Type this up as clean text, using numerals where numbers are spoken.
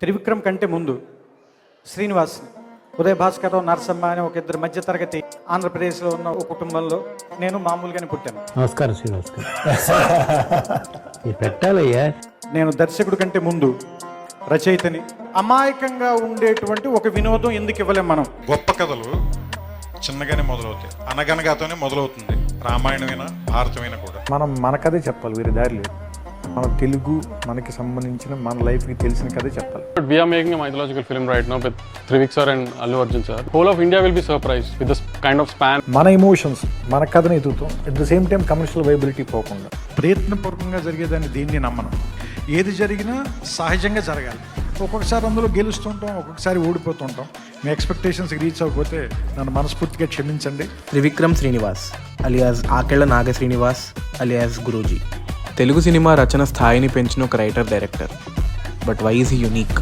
త్రివిక్రమ్ కంటే ముందు శ్రీనివాస్, ఉదయ భాస్కర్, నరసమ్మ అనే ఒక ఇద్దరు మధ్యతరగతి ఆంధ్రప్రదేశ్లో ఉన్న ఒక కుటుంబంలో నేను మామూలుగానే పుట్టాను. నమస్కారం శ్రీనివాస్ గారు. పెట్టాలయ్యా. నేను దర్శకుడి కంటే ముందు రచయితని. అమాయకంగా ఉండేటువంటి ఒక వినోదం ఎందుకు ఇవ్వలేం మనం? గొప్ప కథలు చిన్నగానే మొదలవుతాయి, అనగనగాతోనే మొదలవుతుంది. రామాయణమైనా భారతమైనా కూడా మనం మన కథే చెప్పాలి, వేరే దారి లేదు. మన తెలుగు, మనకి సంబంధించిన మన లైఫ్కి తెలిసిన కథే చెప్పాలి. But we are making a mythological film right now with Trivik sir and Allu Arjun sir. Whole of India will be surprised with this kind of span. మన ఎమోషన్స్, మన కథని ఎదుగుతాం. At the same time commercial viability పోకుండా ప్రయత్నపూర్వకంగా జరిగేదాన్ని దీన్ని నమ్మను. ఏది జరిగినా సహజంగా జరగాలి. ఒక్కొక్కసారి అందులో గెలుస్తుంటాం, ఒక్కొక్కసారి ఓడిపోతుంటాం. మీ ఎక్స్పెక్టేషన్స్కి రీచ్ అవ్వకపోతే నన్ను మనస్ఫూర్తిగా క్షమించండి. Trivikram Srinivas alias Akella Naga Srinivas alias Guruji. Telugu cinema రచన స్థాయిని పెంచిన ఒక writer director. But why is he unique?